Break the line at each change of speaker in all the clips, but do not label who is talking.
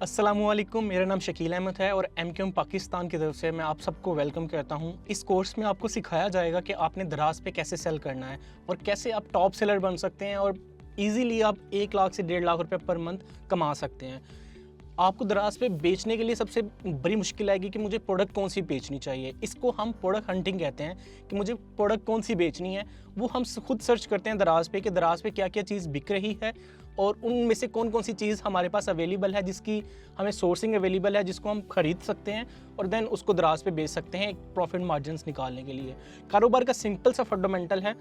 अस्सलामुअलैकुम, मेरा नाम शकील अहमद है और एमक्यूएम पाकिस्तान की तरफ से मैं आप सबको वेलकम कहता हूं। इस कोर्स में आपको सिखाया जाएगा कि आपने दराज पे कैसे सेल करना है और कैसे आप टॉप सेलर बन सकते हैं और इजीली आप 1 लाख से 1.5 लाख रुपए पर मंथ कमा सकते हैं। आपको दराज पे बेचने के लिए सबसे बड़ी मुश्किल आएगी कि मुझे प्रोडक्ट कौन सी बेचनी चाहिए। इसको हम प्रोडक्ट हंटिंग कहते हैं कि मुझे प्रोडक्ट कौन सी बेचनी है। वो हम खुद सर्च करते हैं दराज पे कि दराज पे क्या क्या चीज़ बिक रही है और उनमें से कौन कौन सी चीज़ हमारे पास अवेलेबल है, जिसकी हमें सोर्सिंग अवेलेबल है, जिसको हम खरीद सकते हैं और देन उसको दराज पे बेच सकते हैं एक प्रॉफिट मार्जिन्स निकालने के लिए। कारोबार का सिंपल सा फंडामेंटल है,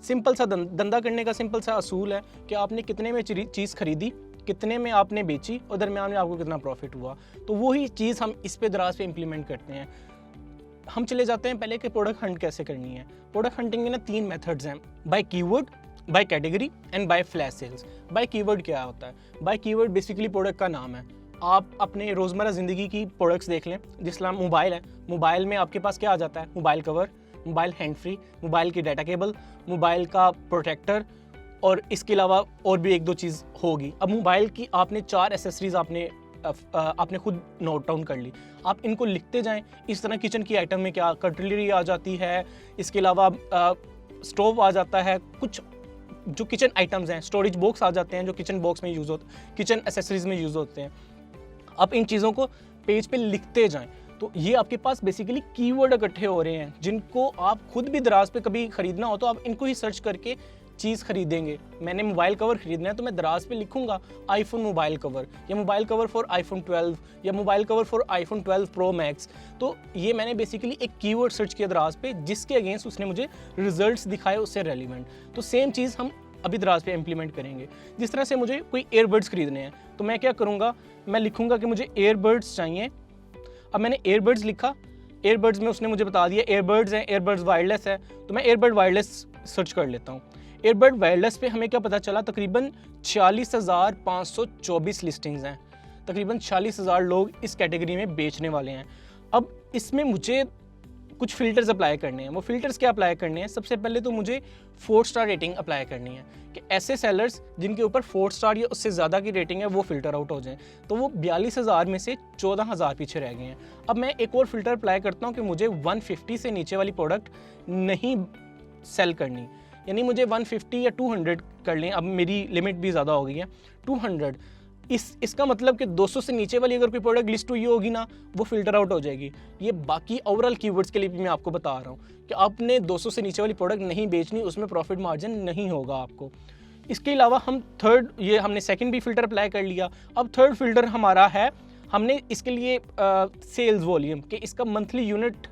सिंपल सा धंधा करने का सिंपल सा असूल है कि आपने कितने में चीज़ खरीदी, कितने में आपने बेची और दरमियान में आपको कितना प्रॉफिट हुआ। तो वही चीज़ हम इस पे दराज पे इम्प्लीमेंट करते हैं। हम चले जाते हैं पहले कि प्रोडक्ट हंट कैसे करनी है। प्रोडक्ट हंटिंग के ना 3 मेथड्स हैं, by keyword, by category and by flash sales. By keyword क्या होता है? बाय कीवर्ड बेसिकली प्रोडक्ट का नाम है। आप अपने रोज़मर्रा ज़िंदगी की प्रोडक्ट्स देख लें। जिस तरह मोबाइल है, मोबाइल में आपके पास क्या आ जाता है? Mobile cover, mobile hand free, mobile की डाटा केबल, मोबाइल का प्रोटेक्टर और इसके अलावा और भी 1-2 चीज़ होगी। अब मोबाइल की आपने 4 एसेसरीज़ आपने खुद नोट डाउन कर ली। आप इनको लिखते जाएं। इस तरह किचन की आइटम में क्या कटलरी आ जाती है, इसके अलावा स्टोव आ जाता है, कुछ जो किचन आइटम्स हैं, स्टोरेज बॉक्स आ जाते हैं जो किचन बॉक्स में यूज़ होते, किचन एसेसरीज में यूज़ होते हैं। आप इन चीज़ों को पेज पे लिखते जाएं। तो ये आपके पास बेसिकली कीवर्ड इकट्ठे हो रहे हैं जिनको आप खुद भी दराज पे कभी खरीदना हो तो आप इनको ही सर्च करके चीज़ खरीदेंगे। मैंने मोबाइल कवर खरीदना है तो मैं दराज पे लिखूंगा आईफोन मोबाइल कवर या मोबाइल कवर फॉर आईफोन 12 या mobile cover for iPhone 12 pro max. तो ये मैंने बेसिकली एक कीवर्ड सर्च किया दराज पे जिसके अगेंस्ट उसने मुझे रिजल्ट्स दिखाए उससे रेलिवेंट। तो सेम चीज़ हम अभी दराज पे इम्प्लीमेंट करेंगे। जिस तरह से मुझे कोई एयरबड्स खरीदने हैं तो मैं क्या करूँगा, मैं लिखूँगा कि मुझे एयरबड्स चाहिए। अब मैंने एयरबड्स लिखा, एयरबड्स में उसने मुझे बता दिया एयरबड्स हैं, एयरबड्स वायरलेस है, तो मैं एयरबड वायरलेस सर्च कर लेता हूँ। एयरबड वायरलेस पे हमें क्या पता चला, तकरीबन 40,524 लिस्टिंग्स हैं। तकरीबन 40,000 लोग इस कैटेगरी में बेचने वाले हैं। अब इसमें मुझे कुछ फ़िल्टर्स अप्लाई करने हैं। वो फ़िल्टर्स क्या अप्लाई करने हैं? सबसे पहले तो मुझे 4 स्टार रेटिंग अप्लाई करनी है कि ऐसे सेलर्स जिनके ऊपर 4 स्टार या उससे ज़्यादा की रेटिंग है वो फ़िल्टर आउट हो जाएं। तो वो 42,000 में से 14,000 पीछे रह गए हैं। अब मैं एक और फ़िल्टर अप्लाई करता हूँ कि मुझे 150 से नीचे वाली प्रोडक्ट नहीं सेल करनी, यानी मुझे 150 या 200 कर लें। अब मेरी लिमिट भी ज़्यादा हो गई है 200। इसका मतलब कि 200 से नीचे वाली अगर कोई प्रोडक्ट लिस्ट हुई होगी ना, वो फ़िल्टर आउट हो जाएगी। ये बाकी ओवरऑल कीवर्ड्स के लिए भी मैं आपको बता रहा हूँ कि आपने 200 से नीचे वाली प्रोडक्ट नहीं बेचनी, उसमें प्रॉफिट मार्जिन नहीं होगा आपको। इसके अलावा हम हमने सेकंड भी फ़िल्टर अप्लाई कर लिया। अब थर्ड फ़िल्टर हमारा है, हमने इसके लिए सेल्स वॉल्यूम कि इसका मंथली यूनिट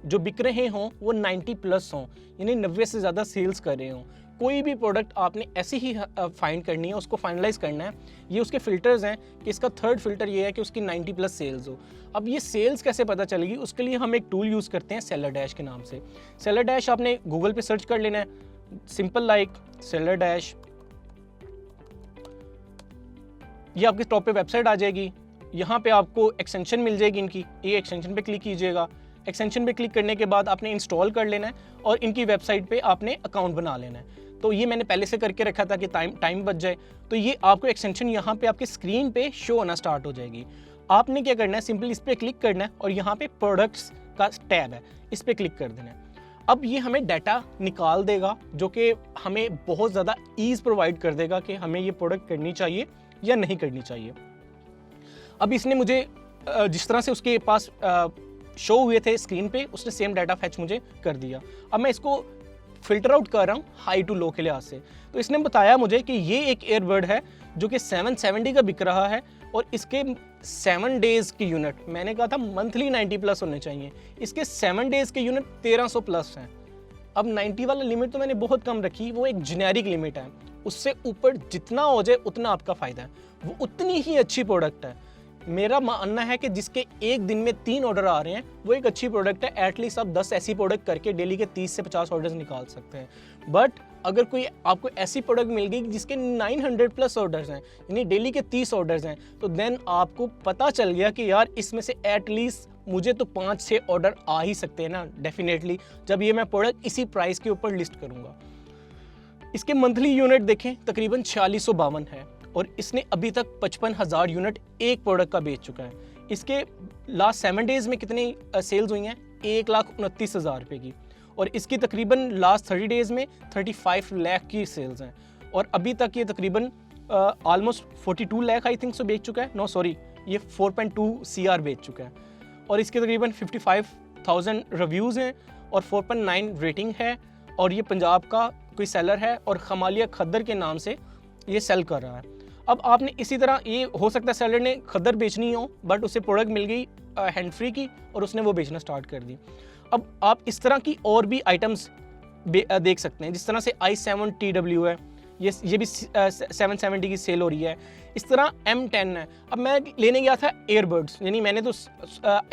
जो बिक रहे हों वो 90+ हों, यानी 90 से ज़्यादा सेल्स कर रहे हों। कोई भी प्रोडक्ट आपने ऐसी ही फाइंड करनी है, उसको फाइनलाइज करना है। ये उसके फ़िल्टर्स हैं कि इसका थर्ड फ़िल्टर ये है कि उसकी 90+ सेल्स हो। अब ये सेल्स कैसे पता चलेगी? उसके लिए हम एक टूल यूज़ करते हैं सेलर डैश के नाम से। सेलर डैश आपने गूगल पे सर्च कर लेना है, सिंपल लाइक सेलर डैश। ये आपके टॉप पे वेबसाइट आ जाएगी। यहाँ पे आपको एक्सटेंशन मिल जाएगी इनकी, ये एक्सटेंशन पे क्लिक कीजिएगा। एक्सटेंशन पे क्लिक करने के बाद आपने इंस्टॉल कर लेना है और इनकी वेबसाइट पे आपने अकाउंट बना लेना है। तो ये मैंने पहले से करके रखा था कि टाइम बच जाए। तो ये आपको एक्सटेंशन यहाँ पे आपकी स्क्रीन पे शो होना स्टार्ट हो जाएगी। आपने क्या करना है, सिंपली इस पर क्लिक करना है और यहाँ पे प्रोडक्ट्स का टैब है, इस पर क्लिक कर देना है। अब ये हमें डाटा निकाल देगा जो कि हमें बहुत ज़्यादा ईज़ प्रोवाइड कर देगा कि हमें ये प्रोडक्ट करनी चाहिए या नहीं करनी चाहिए। अब इसने मुझे जिस तरह से उसके पास शो हुए थे स्क्रीन पे, उसने सेम डाटा फैच मुझे कर दिया। अब मैं इसको फ़िल्टर आउट कर रहा हूँ हाई टू लो के लिहाज से। तो इसने बताया मुझे कि ये एक एयरबड है जो कि 770 का बिक रहा है और इसके 7 डेज़ के यूनिट, मैंने कहा था मंथली 90+ होने चाहिए, इसके 7 डेज़ के यूनिट 1300+ हैं। अब 90 वाला लिमिट तो मैंने बहुत कम रखी, वो एक जेनेरिक लिमिट है। उससे ऊपर जितना हो जाए उतना आपका फ़ायदा है, वो उतनी ही अच्छी प्रोडक्ट है। मेरा मानना है कि जिसके एक दिन में 3 ऑर्डर आ रहे हैं वो एक अच्छी प्रोडक्ट है। एटलीस्ट आप 10 ऐसी प्रोडक्ट करके डेली के 30 से 50 ऑर्डर्स निकाल सकते हैं। बट अगर कोई आपको ऐसी प्रोडक्ट मिल गई जिसके 900+ ऑर्डर्स हैं, यानी डेली के 30 ऑर्डर्स हैं, तो देन आपको पता चल गया कि यार इसमें से एटलीस्ट मुझे तो 5-6 ऑर्डर आ ही सकते हैं ना, डेफिनेटली, जब ये मैं प्रोडक्ट इसी प्राइस के ऊपर लिस्ट करूँगा। इसके मंथली यूनिट देखें तकरीबन 4652 है और इसने अभी तक 55,000 यूनिट एक प्रोडक्ट का बेच चुका है। इसके लास्ट 7 डेज़ में कितनी सेल्स हुई हैं? 1,29,000 रुपये की, और इसकी तकरीबन लास्ट 30 डेज़ में 35 लाख की सेल्स हैं, और अभी तक ये तकरीबन almost 42 lakh I think so बेच चुका है। नो सॉरी, ये 4.2 CR बेच चुका है, और इसके तकरीबन 55,000 रिव्यूज़ हैं और 4.9 रेटिंग है, और ये पंजाब का कोई सेलर है और खमालिया खद्दर के नाम से ये सेल कर रहा है। अब आपने इसी तरह, ये हो सकता है सेलर ने खद्दर बेचनी हो बट उसे प्रोडक्ट मिल गई हैंड फ्री की और उसने वो बेचना स्टार्ट कर दी। अब आप इस तरह की और भी आइटम्स देख सकते हैं, जिस तरह से i7 TW है, ये भी 770 की सेल हो रही है। इस तरह M10 है। अब मैं लेने गया था एयरबड्स, यानी मैंने तो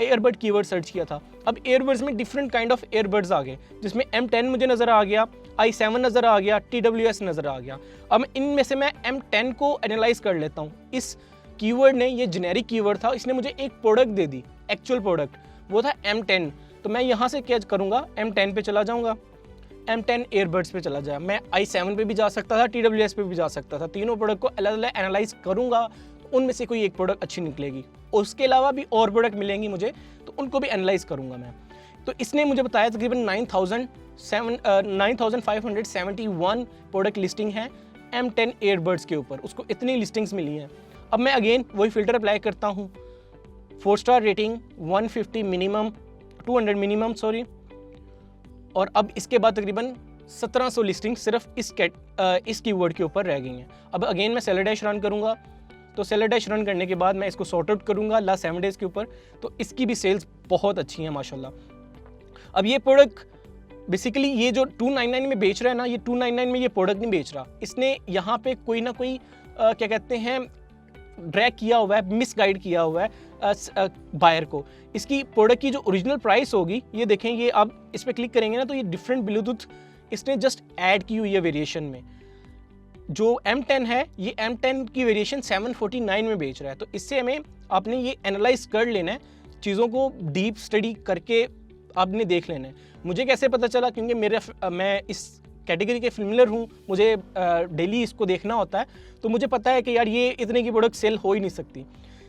एयरबड कीवर्ड सर्च किया था। अब एयरबड्स में डिफरेंट काइंड ऑफ एयरबड्स आ गए, जिसमें M10 मुझे नज़र आ गया, i7 नज़र आ गया, TWS नज़र आ गया। अब इनमें से मैं M10 को एनालाइज कर लेता हूँ। इस कीवर्ड ने, ये जेनेरिक कीवर्ड था, इसने मुझे एक प्रोडक्ट दे दी, एक्चुअल प्रोडक्ट, वो था M10। तो मैं यहाँ से क्या करूँगा, M10 पे चला जाऊँगा, M10 एयरबड्स पे चला जाए। मैं i7 पे भी जा सकता था, TWS पे भी जा सकता था। तीनों प्रोडक्ट को अलग अलग एनालाइज करूँगा तो उनमें से कोई एक प्रोडक्ट अच्छी निकलेगी। उसके अलावा भी और प्रोडक्ट मिलेंगी मुझे, तो उनको भी एनालाइज करूँगा मैं। तो इसने मुझे बताया तकरीबन 9,571 प्रोडक्ट लिस्टिंग है M10 एयरबड्स के ऊपर, उसको इतनी लिस्टिंग्स मिली हैं। अब मैं अगेन वही फ़िल्टर अप्लाई करता हूँ, 4 star rating, 150 minimum, 200 minimum sorry, और अब इसके बाद तकरीबन 1700 लिस्टिंग सिर्फ इस कीवर्ड के ऊपर रह गई हैं। अब अगेन मैं सेलर डैश रन करूँगा, तो सेलर डैश रन करने के बाद मैं इसको सॉर्ट आउट करूँगा लास्ट 7 डेज़ के ऊपर, तो इसकी भी सेल्स बहुत अच्छी हैं माशाल्लाह। अब ये प्रोडक्ट बेसिकली ये जो 299 में बेच रहा है ना, ये 299 में ये प्रोडक्ट नहीं बेच रहा, इसने यहाँ पे कोई ना कोई क्या कहते हैं, ड्रैग किया हुआ है, मिसगाइड किया हुआ है बायर को। इसकी प्रोडक्ट की जो ओरिजिनल प्राइस होगी, ये देखें, ये आप इस पर क्लिक करेंगे ना तो ये डिफरेंट ब्लूटूथ इसने जस्ट ऐड की हुई है वेरिएशन में। जो M10 है, ये M10 की वेरिएशन 749 में बेच रहा है। तो इससे हमें आपने ये एनालाइज कर लेना है, चीज़ों को डीप स्टडी करके आपने देख लेना है। मुझे कैसे पता चला, क्योंकि मैं इस कैटेगरी के फेमिलियर हूँ, मुझे डेली इसको देखना होता है, तो मुझे पता है कि यार ये इतने की प्रोडक्ट सेल हो ही नहीं सकती।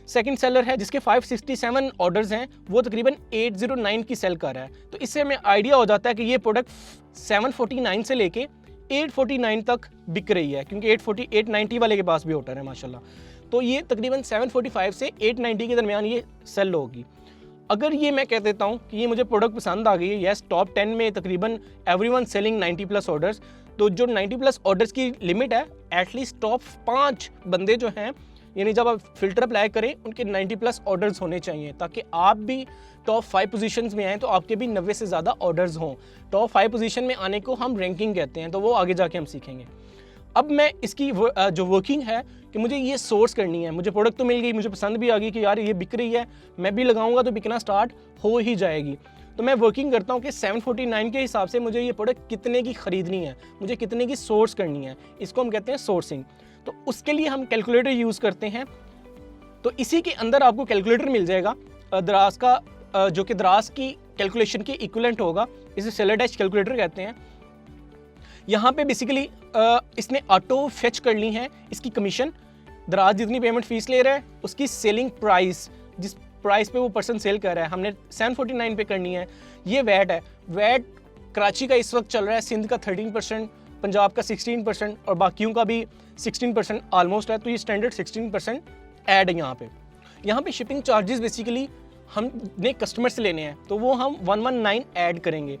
सेकंड सेलर है जिसके 567 ऑर्डर्स हैं, वो तकरीबन 809 की सेल कर रहा है। तो इससे हमें आइडिया हो जाता है कि ये प्रोडक्ट 749 से लेके 849 तक बिक रही है, क्योंकि 890 वाले के पास भी ऑर्डर है माशाल्लाह। तो ये तकरीबन 745 से 890 के दरमियान ये सेल होगी। अगर ये मैं कह देता हूँ कि ये मुझे प्रोडक्ट पसंद आ गई है, यस टॉप 10 में तकरीबन एवरीवन सेलिंग 90+ ऑर्डर्स, तो जो 90+ ऑर्डर्स की लिमिट है, एटलीस्ट टॉप 5 बंदे जो हैं, यानी जब आप फिल्टर अप्लाई करें उनके 90+ ऑर्डर्स होने चाहिए, ताकि आप भी टॉप 5 पोजीशंस में आएँ तो आपके भी 90 से ज़्यादा ऑर्डर्स हों। टॉप 5 पोजीशन में आने को हम रैंकिंग कहते हैं, तो वो आगे जाके हम सीखेंगे। अब मैं इसकी जो वर्किंग है कि मुझे ये सोर्स करनी है, मुझे प्रोडक्ट तो मिल गई, मुझे पसंद भी आ गई कि यार ये बिक रही है, मैं भी लगाऊंगा तो बिकना स्टार्ट हो ही जाएगी। तो मैं वर्किंग करता हूँ कि 749 के हिसाब से मुझे ये प्रोडक्ट कितने की ख़रीदनी है, मुझे कितने की सोर्स करनी है, इसको हम कहते हैं सोर्सिंग। तो उसके लिए हम कैलकुलेटर यूज़ करते हैं। तो इसी के अंदर आपको कैलकुलेटर मिल जाएगा दराज का, जो कि दराज की कैलकुलेशन के इक्विवेलेंट होगा, इसे सेलर डैश कैलकुलेटर कहते हैं। यहाँ पे बेसिकली इसने ऑटो फेच कर ली है इसकी कमीशन, दराज जितनी पेमेंट फीस ले रहा है उसकी सेलिंग प्राइस, जिस प्राइस पे वो पर्सन सेल कर रहा है, हमने 749 पे करनी है। ये वैट है, वैट कराची का इस वक्त चल रहा है, सिंध का 13%, पंजाब का 16% और बाकियों का भी 16% ऑलमोस्ट है। तो ये स्टैंडर्ड 16% ऐड है यहाँ पे शिपिंग चार्जेस बेसिकली हमने कस्टमर से लेने हैं, तो वो हम 119 ऐड करेंगे।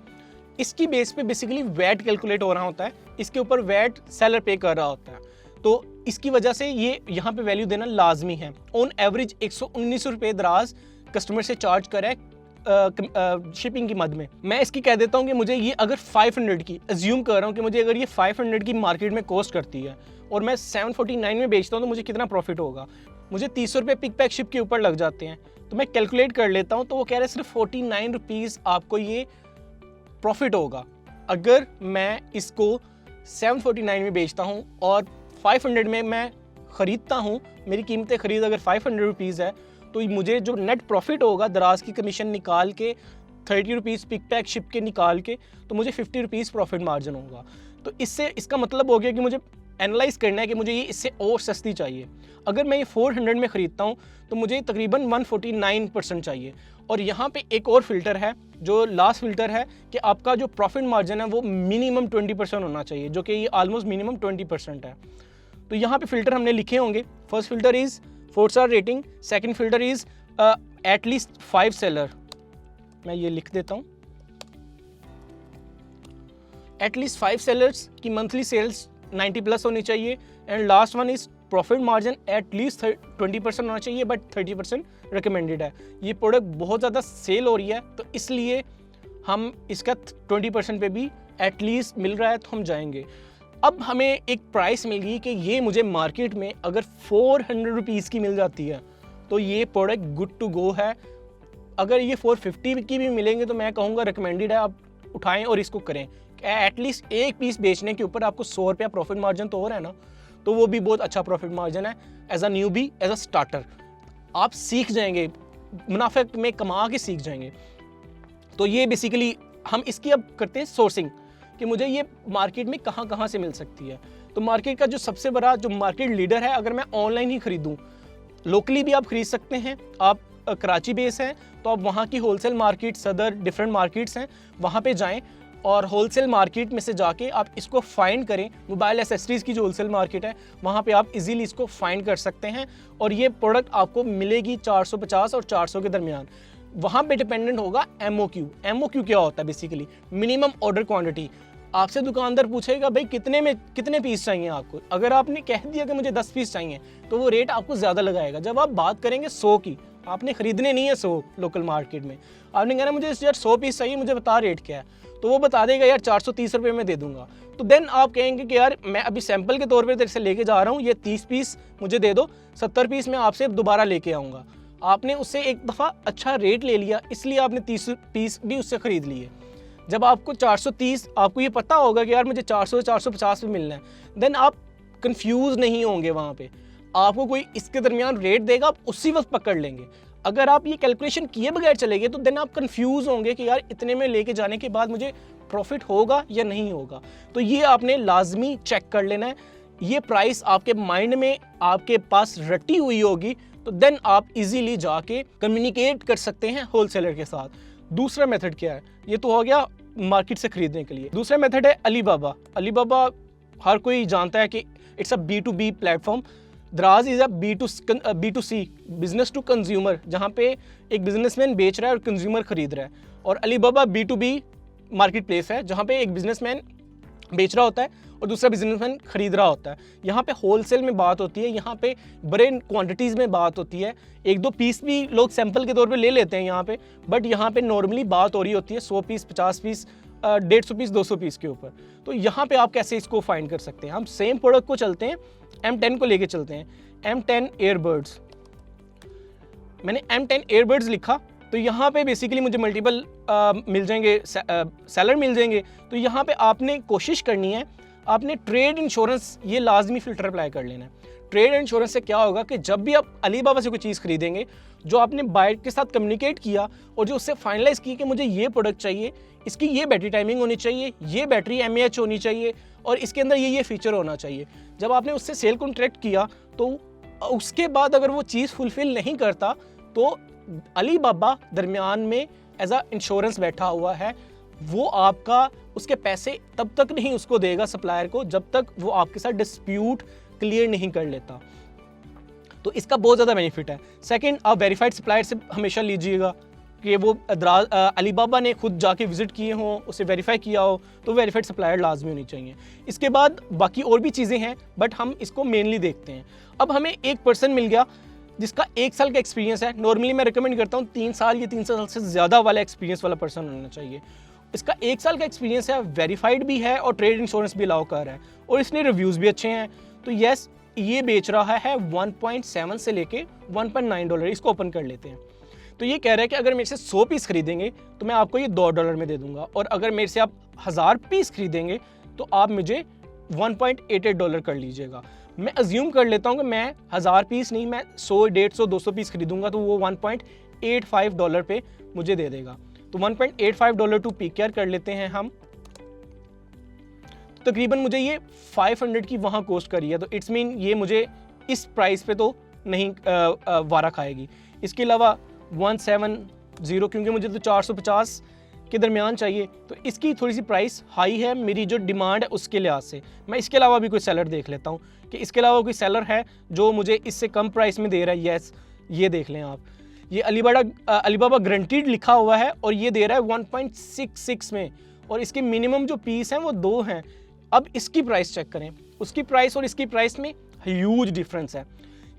इसकी बेस पे बेसिकली वैट कैलकुलेट हो रहा होता है, इसके ऊपर वैट सेलर पे कर रहा होता है, तो इसकी वजह से ये यहाँ पे वैल्यू देना लाजमी है। ऑन एवरेज 119 रुपये दराज कस्टमर से चार्ज कर रहा है शिपिंग की मद में। मैं इसकी कह देता हूँ कि मुझे ये अगर 500 की अज्यूम कर रहा हूँ कि मुझे अगर ये 500 की मार्केट में कॉस्ट करती है और मैं 749 में बेचता हूँ, तो मुझे कितना प्रॉफिट होगा। मुझे 30 रुपये पिक पैक शिप के ऊपर लग जाते हैं, तो मैं कैलकुलेट कर लेता हूँ, तो वो कह रहे हैं सिर्फ 49 रुपीज़ आपको ये प्रॉफिट होगा अगर मैं इसको 749 में बेचता हूँ और 500 में मैं ख़रीदता हूँ। मेरी कीमत ख़रीद अगर 500 रुपीज़ है, तो मुझे जो नेट प्रॉफिट होगा दराज की कमीशन निकाल के 30 रुपीज़ पिक पैक शिप के निकाल के, तो मुझे 50 रुपीज़ प्रॉफिट मार्जिन होगा। तो इससे इसका मतलब हो गया कि मुझे एनालाइज करना है कि मुझे ये इससे और सस्ती चाहिए। अगर मैं ये 400 में ख़रीदता हूँ तो मुझे तकरीबन 149% चाहिए। और यहाँ पे एक और फ़िल्टर है, जो लास्ट फ़िल्टर है, कि आपका जो प्रॉफिट मार्जिन है वो मिनिमम 20% होना चाहिए, जो कि ये ऑलमोस्ट मिनिमम 20% है। तो यहाँ पे फ़िल्टर हमने लिखे होंगे। First filter is 4 star rating, second filter is at least 5 seller. मैं ये लिख देता हूँ, एटलीस्ट 5 सेलर्स की मंथली सेल्स 90+ होनी चाहिए। And last one is profit margin at least 20% होना चाहिए, बट 30% रिकमेंडेड है। ये प्रोडक्ट बहुत ज़्यादा सेल हो रही है, तो इसलिए हम इसका 20% पे भी एटलीस्ट मिल रहा है, तो हम जाएंगे। अब हमें एक प्राइस मिल गई कि ये मुझे मार्केट में अगर 400 रुपीज़ की मिल जाती है तो ये प्रोडक्ट गुड टू गो है। अगर ये 450 की भी मिलेंगे तो मैं कहूँगा रिकमेंडेड है, आप उठाएं और इसको करें। एटलीस्ट एक पीस बेचने के ऊपर आपको 100 रुपया प्रॉफिट मार्जिन तो हो रहा है ना, तो वो भी बहुत अच्छा प्रॉफिट मार्जिन है। As a newbie, as a starter आप सीख जाएंगे, मुनाफे में कमा के सीख जाएंगे। तो ये बेसिकली हम इसकी अब करते हैं सोर्सिंग, कि मुझे ये मार्केट में कहाँ कहाँ से मिल सकती है। तो मार्केट का जो सबसे बड़ा जो मार्केट लीडर है, अगर मैं ऑनलाइन ही खरीदूँ, लोकली भी आप खरीद सकते हैं। आप कराची बेस हैं तो आप वहाँ की wholesale markets, other different markets हैं, वहाँ पे जाएं और होलसेल मार्केट में से जाके आप इसको फाइंड करें। मोबाइल एसेसरीज़ की जो होलसेल मार्केट है वहाँ पे आप इजीली इसको फाइंड कर सकते हैं, और ये प्रोडक्ट आपको मिलेगी 450 और 400 के दरमियान। वहाँ पे डिपेंडेंट होगा MOQ। MOQ क्या होता है? Basically minimum order quantity. आपसे दुकानदार पूछेगा भाई कितने पीस चाहिए आपको। अगर आपने कह दिया कि मुझे 10 पीस चाहिए तो वो रेट आपको ज़्यादा लगाएगा। जब आप बात करेंगे 100 की, आपने ख़रीदने नहीं है 100 लोकल मार्केट में, आपने कहना मुझे यार 100 पीस चाहिए, मुझे बता रेट क्या है, तो वो बता देगा यार 430 रुपये में दे दूंगा। तो देन आप कहेंगे कि यार मैं अभी सैंपल के तौर पर तेरे से लेके जा रहा हूँ, ये 30 पीस मुझे दे दो, 70 पीस मैं आपसे दोबारा लेके आऊँगा। आपने उससे एक दफ़ा अच्छा रेट ले लिया, इसलिए आपने 30 पीस भी उससे ख़रीद लिए। जब आपको 430, आपको ये पता होगा कि यार मुझे 400 450 पे मिलना है, देन आप कंफ्यूज नहीं होंगे। वहाँ पे आपको कोई इसके दरमियान रेट देगा, आप उसी वक्त पकड़ लेंगे। अगर आप ये कैलकुलेशन किए बगैर चले गए तो देन आप कंफ्यूज होंगे कि यार इतने में लेके जाने के बाद मुझे प्रॉफिट होगा या नहीं होगा। तो ये आपने लाजमी चेक कर लेना है। ये प्राइस आपके माइंड में आपके पास रटी हुई होगी, तो देन आप इजीली जाके कम्युनिकेट कर सकते हैं होलसेलर के साथ। दूसरा मेथड क्या है? ये तो हो गया मार्केट से खरीदने के लिए। दूसरा मेथड है अलीबाबा। अलीबाबा हर कोई जानता है कि it's a B2B platform. Daraz is a B2C, business to consumer, जहाँ पे एक बिजनेसमैन बेच रहा है और कंज्यूमर खरीद रहा है। और अलीबाबा B2B मार्केट प्लेस है, जहाँ पे एक बिजनेसमैन बेच रहा होता है और दूसरा बिजनेसमैन खरीद रहा होता है। यहाँ पे होलसेल में बात होती है, यहाँ पे बड़े क्वांटिटीज़ में बात होती है। 1-2 पीस भी लोग सैंपल के तौर पे ले लेते हैं यहाँ पे, बट यहाँ पे नॉर्मली बात हो रही होती है 100 पीस, 50 पीस, 150 पीस, 200 पीस के ऊपर। तो यहाँ पे आप कैसे इसको फाइंड कर सकते हैं? हम सेम प्रोडक्ट को चलते हैं, M10 को लेके चलते हैं। M10 एयरबड्स, मैंने M10 एयरबड्स लिखा तो यहाँ पे बेसिकली मुझे मल्टीपल मिल जाएंगे, सेलर मिल जाएंगे। तो यहाँ पे आपने कोशिश करनी है, आपने ट्रेड इंश्योरेंस ये लाजमी फ़िल्टर अप्लाई कर लेना है। ट्रेड इंश्योरेंस से क्या होगा कि जब भी आप अलीबाबा से कोई चीज़ खरीदेंगे, जो आपने बायर के साथ कम्युनिकेट किया और जो उससे फाइनलाइज़ की कि मुझे ये प्रोडक्ट चाहिए, इसकी ये बैटरी टाइमिंग होनी चाहिए, ये बैटरी mAh होनी चाहिए और इसके अंदर ये फीचर होना चाहिए। जब आपने उससे सेल कॉन्ट्रैक्ट किया तो उसके बाद अगर वो चीज़ फुलफ़िल नहीं करता तो अलीबाबा दरमियान में एज अ इंश्योरेंस बैठा हुआ है। वो आपका उसके पैसे तब तक नहीं उसको देगा सप्लायर को जब तक वो आपके साथ डिस्प्यूट क्लियर नहीं कर लेता। तो इसका बहुत ज़्यादा बेनिफिट है। सेकंड, आप वेरीफाइड सप्लायर से हमेशा लीजिएगा कि वो अलीबाबा ने खुद जाके विजिट किए हों, उसे वेरीफाई किया हो, तो वेरीफाइड सप्लायर लाजमी होनी चाहिए। इसके बाद बाकी और भी चीज़ें हैं, बट हम इसको मेनली देखते हैं। अब हमें एक पर्सन मिल गया जिसका 1 साल का एक्सपीरियंस है। नॉर्मली मैं रिकमेंड करता हूँ 3 साल या 3 साल से ज़्यादा वाला एक्सपीरियंस वाला पर्सन होना चाहिए। इसका 1 साल का एक्सपीरियंस है, वेरीफाइड भी है और ट्रेड इंश्योरेंस भी अलाउ कर रहा है और इसने रिव्यूज़ भी अच्छे हैं। तो यस, ये बेच रहा है 1.7 से लेके $1.9। इसको ओपन कर लेते हैं। तो ये कह रहा है कि अगर मेरे से 100 पीस खरीदेंगे तो मैं आपको ये $2 में दे दूंगा, और अगर मेरे से आप 1000 पीस खरीदेंगे तो आप मुझे $1.88 कर लीजिएगा। मैं अज्यूम कर लेता हूँ कि मैं 1000 पीस नहीं, मैं 100, 150, 200 पीस खरीदूंगा तो वो $1.85 पे मुझे दे देगा। तो $1.85 टू PKR कर लेते हैं हम। तकरीबन मुझे ये 500 की वहाँ कॉस्ट करी है, तो इट्स मीन ये मुझे इस प्राइस पे तो नहीं वारा खाएगी। इसके अलावा 170, क्योंकि मुझे तो 450 के दरमियान चाहिए, तो इसकी थोड़ी सी प्राइस हाई है मेरी जो डिमांड है उसके लिहाज से। मैं इसके अलावा भी कोई सेलर देख लेता हूँ कि इसके अलावा कोई सेलर है जो मुझे इससे कम प्राइस में दे रहा है। यस, ये देख लें आप, ये अलीबाबा गारंटीड लिखा हुआ है और ये दे रहा है 1.66 में, और इसके मिनिमम जो पीस हैं वो 2 हैं। अब इसकी प्राइस चेक करें, उसकी प्राइस और इसकी प्राइस में ह्यूज डिफरेंस है।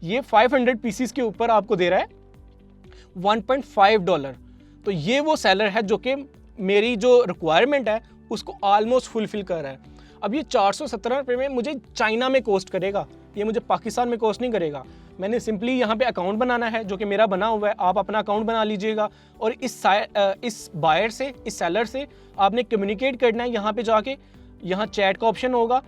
ये 500 पीसीस के ऊपर आपको दे रहा है $1.5। तो ये वो सेलर है जो कि मेरी जो रिक्वायरमेंट है उसको ऑलमोस्ट फुलफिल कर रहा है। अब ये 417 रुपये में मुझे चाइना में कॉस्ट करेगा, ये मुझे पाकिस्तान में कॉस्ट नहीं करेगा। मैंने सिंपली यहाँ पे अकाउंट बनाना है जो कि मेरा बना हुआ है, आप अपना अकाउंट बना लीजिएगा और इस बायर से, इस सेलर से आपने कम्युनिकेट करना है। यहाँ पे जाके यहाँ चैट का ऑप्शन होगा,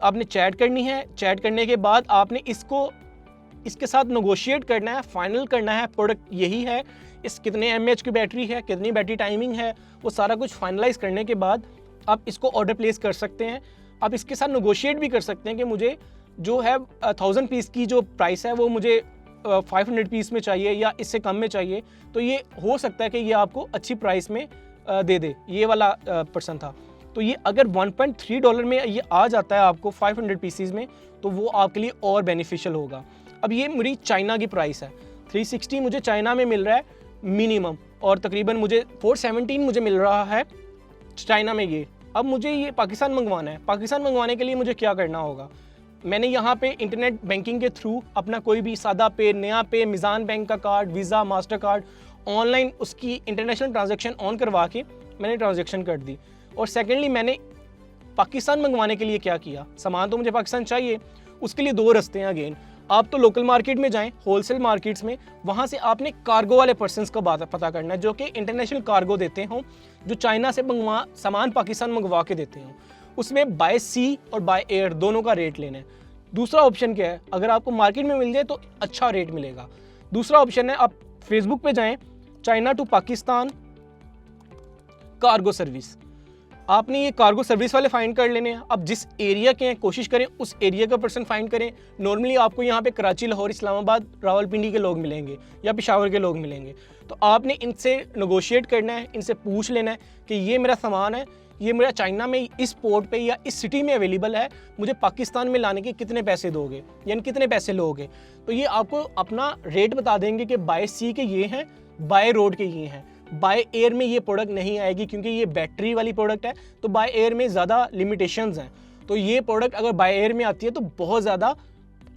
आपने चैट करनी है। चैट करने के बाद आपने इसके साथ नेगोशिएट करना है, फाइनल करना है प्रोडक्ट यही है, इस कितने mAh की बैटरी है, कितनी बैटरी टाइमिंग है, वो सारा कुछ फाइनलाइज करने के बाद आप इसको ऑर्डर प्लेस कर सकते हैं। आप इसके साथ नेगोशिएट भी कर सकते हैं कि मुझे जो है 1000 पीस की जो प्राइस है वो मुझे 500 पीस में चाहिए या इससे कम में चाहिए। तो ये हो सकता है कि ये आपको अच्छी प्राइस में दे दे, ये वाला पर्सन था। तो ये अगर $1.3 में ये आ जाता है आपको 500 पीसीज में, तो वो आपके लिए और बेनिफिशियल होगा। अब ये मेरी चाइना की प्राइस है, 360 मुझे चाइना में मिल रहा है मिनिमम, और तकरीबन मुझे 417 मुझे मिल रहा है चाइना में ये। अब मुझे ये पाकिस्तान मंगवाना है। पाकिस्तान मंगवाने के लिए मुझे क्या करना होगा? मैंने यहाँ पे इंटरनेट बैंकिंग के थ्रू अपना कोई भी सादा पे, नया पे, मिज़ान बैंक का card, visa, master card, online उसकी इंटरनेशनल ट्रांजैक्शन ऑन करवा के मैंने ट्रांजैक्शन कर दी। और सेकेंडली मैंने पाकिस्तान मंगवाने के लिए क्या किया, सामान तो मुझे पाकिस्तान चाहिए, उसके लिए 2 रास्ते हैं अगेन। आप तो लोकल मार्केट में जाएं, होलसेल मार्केट्स में, वहाँ से आपने कार्गो वाले पर्सनस का पता करना है जो कि इंटरनेशनल कार्गो देते हों, जो चाइना से सामान पाकिस्तान मंगवा के देते हों। उसमें बाय सी और बाय एयर दोनों का रेट लेना है। दूसरा ऑप्शन क्या है, अगर आपको मार्केट में मिल जाए तो अच्छा रेट मिलेगा। दूसरा ऑप्शन है आप फेसबुक पे जाएं, China to Pakistan cargo service, आपने ये कार्गो सर्विस वाले फाइंड कर लेने हैं। अब जिस एरिया के हैं कोशिश करें उस एरिया का पर्सन फाइंड करें। नॉर्मली आपको यहाँ पे कराची, लाहौर, इस्लामाबाद, रावलपिंडी के लोग मिलेंगे या पेशावर के लोग मिलेंगे। तो आपने इनसे नेगोशिएट करना है, इनसे पूछ लेना है कि ये मेरा सामान है, ये मेरा चाइना में इस पोर्ट पे या इस सिटी में अवेलेबल है, मुझे पाकिस्तान में लाने के कितने पैसे दोगे, यानी कितने पैसे लोगे। तो ये आपको अपना रेट बता देंगे कि बाय सी के ये हैं, बाय रोड के ये हैं। बाय एयर में ये प्रोडक्ट नहीं आएगी क्योंकि ये बैटरी वाली प्रोडक्ट है, तो बाय एयर में ज़्यादा लिमिटेशंस हैं। तो ये प्रोडक्ट अगर बाय एयर में आती है तो बहुत ज़्यादा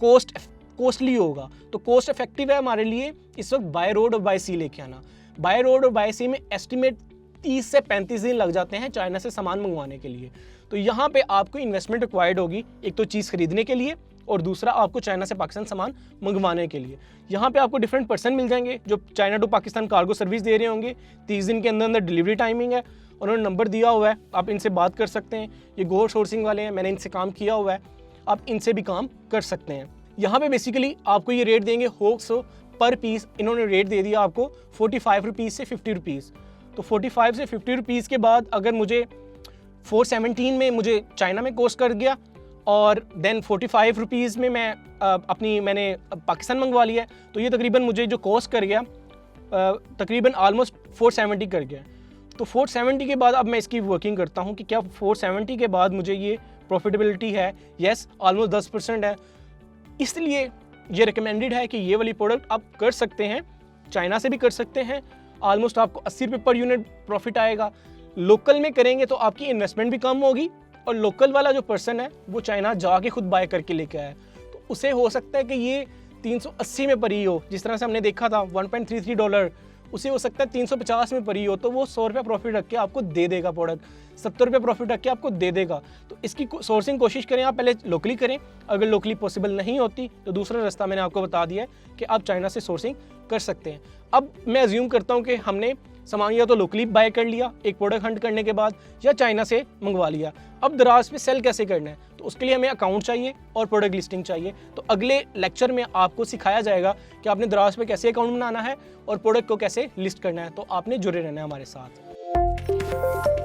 कॉस्टली होगा। तो कॉस्ट इफेक्टिव है हमारे लिए इस वक्त बाय रोड और बाय सी लेके आना। बाय रोड और बाय सी में एस्टिमेट 30 से 35 दिन लग जाते हैं चाइना से सामान मंगवाने के लिए। तो यहाँ पे आपको इन्वेस्टमेंट रिक्वायर्ड होगी, एक तो चीज़ खरीदने के लिए और दूसरा आपको चाइना से पाकिस्तान सामान मंगवाने के लिए। यहाँ पे आपको डिफरेंट पर्सन मिल जाएंगे जो China to Pakistan cargo service दे रहे होंगे। 30 दिन के अंदर अंदर डिलीवरी टाइमिंग है, उन्होंने नंबर दिया हुआ है, आप इनसे बात कर सकते हैं। ये गो सोर्सिंग वाले हैं, मैंने इनसे काम किया हुआ है, आप इनसे भी काम कर सकते हैं। यहाँ पे बेसिकली आपको ये रेट देंगे होक्सो पर पीस। इन्होंने रेट दे दिया आपको 45 रुपीज़ से 50 रुपीज़। तो 45 से 50 रुपीज़ के बाद अगर मुझे 417 में मुझे चाइना में कॉस्ट कर गया और देन 45 रुपीज़ में मैंने पाकिस्तान मंगवा लिया, तो ये तकरीबन मुझे जो कॉस्ट कर गया तकरीबन ऑलमोस्ट 470 कर गया। तो 470 के बाद अब मैं इसकी वर्किंग करता हूँ कि क्या 470 के बाद मुझे ये प्रॉफिटेबिलिटी है। यस, ऑलमोस्ट 10% है। इसलिए ये रिकमेंडेड है कि ये वाली प्रोडक्ट आप कर सकते हैं, चाइना से भी कर सकते हैं। ऑलमोस्ट आपको 80 रुपये पर यूनिट प्रॉफिट आएगा। लोकल में करेंगे तो आपकी इन्वेस्टमेंट भी कम होगी और लोकल वाला जो पर्सन है वो चाइना जाके खुद बाय करके लेके आया, तो उसे हो सकता है कि ये 380 में पड़ी हो, जिस तरह से हमने देखा था $1.33, उसे हो सकता है 350 में पड़ी हो, तो वो 100 रुपये प्रॉफिट रख के आपको दे देगा प्रोडक्ट, 70 रुपये प्रॉफिट रख के आपको दे देगा। तो इसकी सोर्सिंग कोशिश करें, आप पहले लोकली करें। अगर लोकली पॉसिबल नहीं होती तो दूसरा रास्ता मैंने आपको बता दिया है कि आप चाइना से सोर्सिंग कर सकते हैं। अब मैं अज्यूम करता हूँ कि हमने सामान या तो लोकली बाय कर लिया एक प्रोडक्ट हंट करने के बाद, या चाइना से मंगवा लिया। अब दराज पे सेल कैसे करना है, तो उसके लिए हमें अकाउंट चाहिए और प्रोडक्ट लिस्टिंग चाहिए। तो अगले लेक्चर में आपको सिखाया जाएगा कि आपने दराज पे कैसे अकाउंट बनाना है और प्रोडक्ट को कैसे लिस्ट करना है। तो आपने जुड़े रहना है हमारे साथ।